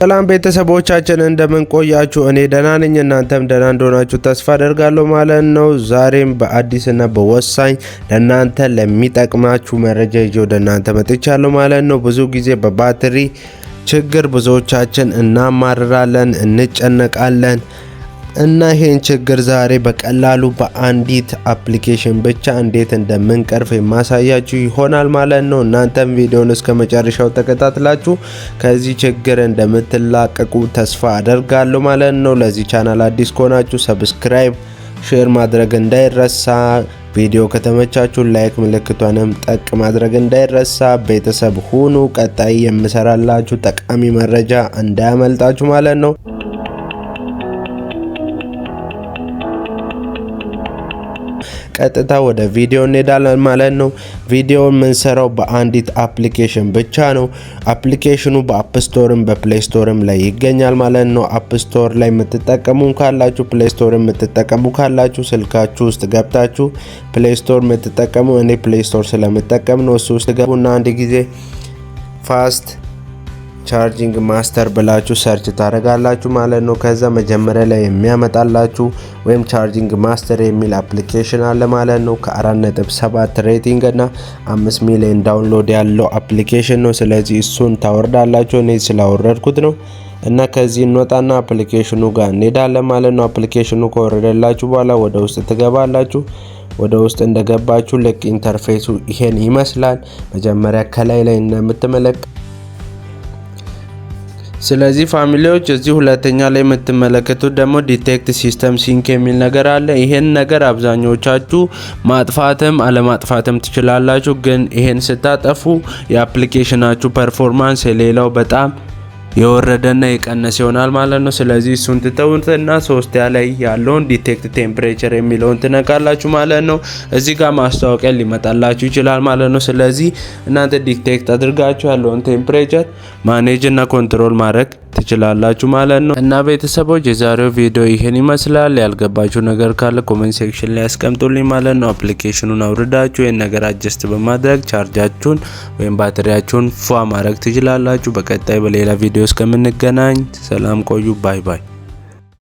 ሰላም ቤተሰቦቻችን እንደምን ቆያችሁ? እኔ ደህና ነኝ፣ እናንተም ደህና እንደሆናችሁ ተስፋ አደርጋለሁ ማለት ነው። ዛሬም በአዲስና በወሳኝ ለእናንተ ለሚጠቅማችሁ መረጃ ይዤ ወደ እናንተ መጥቻለሁ ማለት ነው። ብዙ ጊዜ በባትሪ ችግር ብዙዎቻችን እናማርራለን፣ እንጨነቃለን እና ይሄን ችግር ዛሬ በቀላሉ በአንዲት አፕሊኬሽን ብቻ እንዴት እንደምንቀርፍ የማሳያችሁ ይሆናል ማለት ነው። እናንተም ቪዲዮውን እስከ መጨረሻው ተከታትላችሁ ከዚህ ችግር እንደምትላቀቁ ተስፋ አደርጋለሁ ማለት ነው። ለዚህ ቻናል አዲስ ከሆናችሁ ሰብስክራይብ፣ ሼር ማድረግ እንዳይረሳ። ቪዲዮ ከተመቻችሁ ላይክ ምልክቷንም ጠቅ ማድረግ እንዳይረሳ። ቤተሰብ ሁኑ። ቀጣይ የምሰራላችሁ ጠቃሚ መረጃ እንዳያመልጣችሁ ማለት ነው። ቀጥታ ወደ ቪዲዮ እንሄዳለን ማለት ነው። ቪዲዮውን የምንሰራው በአንዲት አፕሊኬሽን ብቻ ነው። አፕሊኬሽኑ በአፕ ስቶርም በፕሌይ ስቶርም ላይ ይገኛል ማለት ነው። አፕ ስቶር ላይ የምትጠቀሙ ካላችሁ፣ ፕሌይ ስቶር የምትጠቀሙ ካላችሁ ስልካችሁ ውስጥ ገብታችሁ ፕሌይ ስቶር የምትጠቀሙ፣ እኔ ፕሌይ ስቶር ስለምጠቀም ነው። እሱ ውስጥ ገቡና አንድ ጊዜ ፋስት ቻርጂንግ ማስተር ብላችሁ ሰርች ታደርጋላችሁ ማለት ነው። ከዛ መጀመሪያ ላይ የሚያመጣላችሁ ወይም ቻርጂንግ ማስተር የሚል አፕሊኬሽን አለ ማለት ነው። ከ4.7 ሬቲንግ እና 5 ሚሊዮን ዳውንሎድ ያለው አፕሊኬሽን ነው። ስለዚህ እሱን ታወርዳላችሁ። እኔ ስላወረድኩት ነው። እና ከዚህ እንወጣና አፕሊኬሽኑ ጋር እንሄዳለን ማለት ነው። አፕሊኬሽኑ ከወረደላችሁ በኋላ ወደ ውስጥ ትገባላችሁ። ወደ ውስጥ እንደገባችሁ ልክ ኢንተርፌሱ ይሄን ይመስላል። መጀመሪያ ከላይ ላይ እንደምትመለከቱ ስለዚህ ፋሚሊዎች እዚህ ሁለተኛ ላይ የምትመለከቱት ደግሞ ዲቴክት ሲስተም ሲንክ የሚል ነገር አለ። ይሄን ነገር አብዛኞቻችሁ ማጥፋትም አለማጥፋትም ትችላላችሁ። ግን ይሄን ስታጠፉ የአፕሊኬሽናችሁ ፐርፎርማንስ የሌላው በጣም የወረደና የቀነሰ ይሆናል ማለት ነው። ስለዚህ እሱን ትተውትና ሶስት ላይ ያለውን ዲቴክት ቴምፕሬቸር የሚለውን ትነካላችሁ ማለት ነው። እዚህ ጋር ማስታወቂያ ሊመጣላችሁ ይችላል ማለት ነው። ስለዚህ እናንተ ዲቴክት አድርጋችሁ ያለውን ቴምፕሬቸር ማኔጅ እና ኮንትሮል ማድረግ ትችላላችሁ ማለት ነው። እና ቤተሰቦች የዛሬው ቪዲዮ ይሄን ይመስላል። ያልገባችሁ ነገር ካለ ኮሜንት ሴክሽን ላይ አስቀምጡልኝ ማለት ነው። አፕሊኬሽኑን አውርዳችሁ ይሄን ነገር አጀስት በማድረግ ቻርጃችሁን ወይም ባትሪያችሁን ፏ ማድረግ ትችላላችሁ። በቀጣይ በሌላ ቪዲዮ እስከምንገናኝ ሰላም ቆዩ። ባይ ባይ።